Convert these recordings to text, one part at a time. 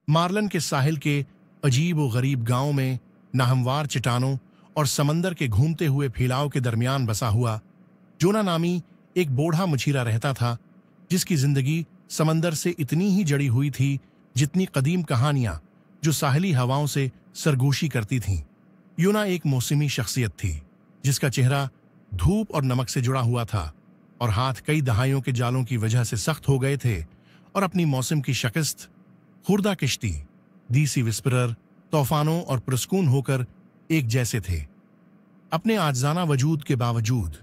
Marlon के साहिल के अजीब व गरीब गांव में नाहमवार चट्टानों और समंदर के घूमते हुए फैलाव के दरमियान बसा हुआ योना नामी एक बूढ़ा मछीरा रहता था, जिसकी जिंदगी समंदर से इतनी ही जड़ी हुई थी जितनी कदीम कहानियां जो साहिली हवाओं से सरगोशी करती थीं। योना एक मौसमी शख्सियत थी, जिसका चेहरा धूप और नमक से जुड़ा हुआ था और हाथ कई दहाइयों के जालों की वजह से सख्त हो गए थे और अपनी मौसम की शिकस्त खुर्दा किश्ती, दीसी विस्परर, तूफानों और पुरस्कून होकर एक जैसे थे। अपने आजजाना वजूद के बावजूद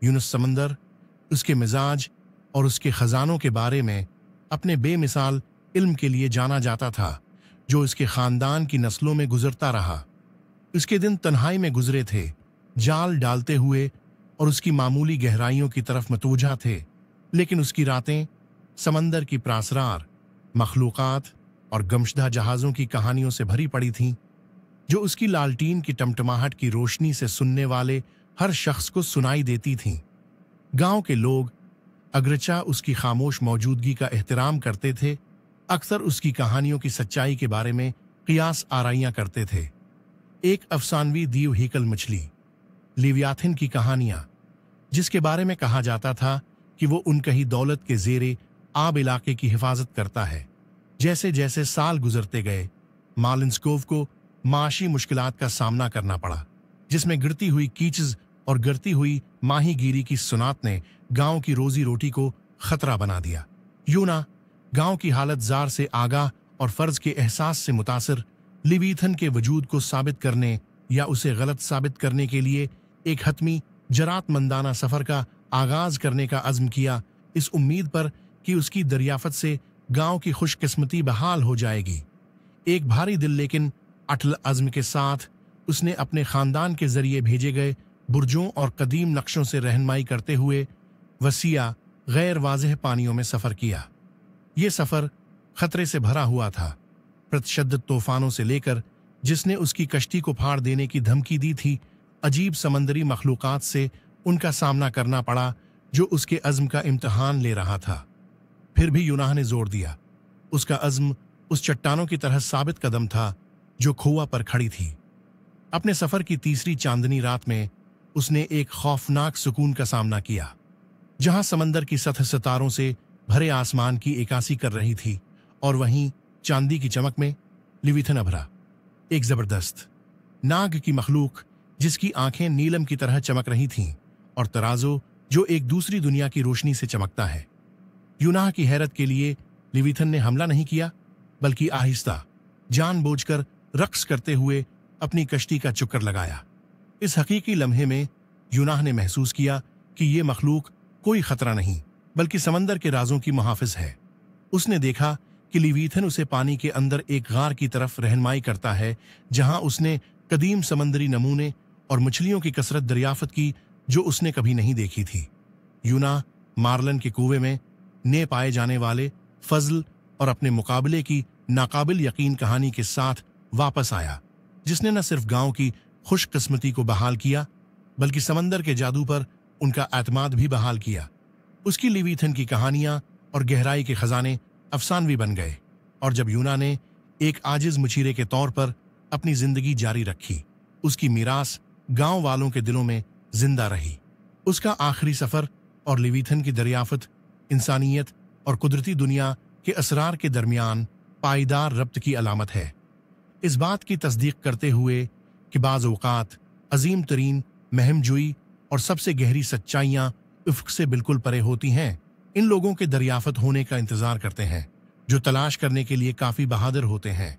यूनुस समंदर, उसके मिजाज और उसके खजानों के बारे में अपने बेमिसाल इल्म के लिए जाना जाता था, जो इसके खानदान की नस्लों में गुजरता रहा। उसके दिन तन्हाई में गुजरे थे, जाल डालते हुए और उसकी मामूली गहराइयों की तरफ मतवजा थे, लेकिन उसकी रातें समंदर की प्रासरार, मखलूकात और गमशदा जहाज़ों की कहानियों से भरी पड़ी थीं, जो उसकी लालटीन की टमटमाहट की रोशनी से सुनने वाले हर शख्स को सुनाई देती थीं। गांव के लोग अगरचा उसकी खामोश मौजूदगी का एहतराम करते थे, अक्सर उसकी कहानियों की सच्चाई के बारे में कियास आराइयां करते थे। एक अफसानवी दीव हीकल मछली, लिवियाथिन की कहानियां, जिसके बारे में कहा जाता था कि वो उनकही दौलत के जेरे आब इलाके की हिफाजत करता है। जैसे जैसे साल गुजरते गए, मार्लिन को माशी मुश्किलात का सामना करना पड़ा, जिसमें गिरती हुई कीचज और गिरती हुई माहीगीरी की सुनात ने गांव की रोजी रोटी को खतरा बना दिया। यूना गांव की हालत जार से आगाह और फर्ज के एहसास से मुतासिर लिवीथन के वजूद को साबित करने या उसे गलत साबित करने के लिए एक हतमी जरातमंदाना सफर का आगाज करने का अज़्म किया, इस उम्मीद पर कि उसकी दरियाफत से गांव की खुशकिस्मती बहाल हो जाएगी। एक भारी दिल लेकिन अटल अज़्म के साथ उसने अपने खानदान के जरिए भेजे गए बुर्जों और कदीम नक्शों से रहनुमाई करते हुए वसिया गैर वाज़ेह पानियों में सफ़र किया। ये सफ़र खतरे से भरा हुआ था, प्रतिशद्दत तूफानों से लेकर जिसने उसकी कश्ती को फाड़ देने की धमकी दी थी, अजीब समंदरी मखलूकात से उनका सामना करना पड़ा जो उसके अज़्म का इम्तहान ले रहा था। फिर भी यूनाह ने जोर दिया। उसका अज़्म उस चट्टानों की तरह साबित कदम था जो खोआ पर खड़ी थी। अपने सफ़र की तीसरी चांदनी रात में उसने एक खौफनाक सुकून का सामना किया, जहां समंदर की सतह सितारों से भरे आसमान की एकासी कर रही थी और वहीं चांदी की चमक में लिविथन अभरा, एक जबरदस्त नाग की मखलूक जिसकी आंखें नीलम की तरह चमक रही थीं और तराजो जो एक दूसरी दुनिया की रोशनी से चमकता है। यूनाह की हैरत के लिए लिविथन ने हमला नहीं किया, बल्कि आहिस्ता जानबूझकर रक्स करते हुए अपनी कश्ती का चुक्कर लगाया। इस हकीकी लम्हे में यूनाह ने महसूस किया कि ये मखलूक कोई खतरा नहीं, बल्कि समंदर के राजों की मुहाफिज है। उसने देखा कि लिवीथन उसे पानी के अंदर एक गार की तरफ रहनुमाई करता है, जहां उसने कदीम समंदरी नमूने और मछलियों की कसरत दरियाफत की जो उसने कभी नहीं देखी थी। यूना मार्लन के कुएं में ने पाए जाने वाले फजल और अपने मुकाबले की नाकाबिल यकीन कहानी के साथ वापस आया, जिसने न सिर्फ गांव की खुशकिस्मती को बहाल किया, बल्कि समंदर के जादू पर उनका एतमाद भी बहाल किया। उसकी लिवीथन की कहानियां और गहराई के खजाने अफसानवी बन गए, और जब यूना ने एक आजिज मुचीरे के तौर पर अपनी जिंदगी जारी रखी, उसकी मीरास गांव वालों के दिलों में जिंदा रही। उसका आखिरी सफर और लिवीथन की दरियाफत इंसानियत और कुदरती दुनिया के असरार के दरमियान पायदार रब्त की अलामत है, इस बात की तस्दीक करते हुए कि बाज़ औक़ात अजीम तरीन महमजुई और सबसे गहरी सच्चाइयाँ उफ़्क़ से बिल्कुल परे होती हैं। इन लोगों के दरियाफत होने का इंतज़ार करते हैं जो तलाश करने के लिए काफ़ी बहादुर होते हैं।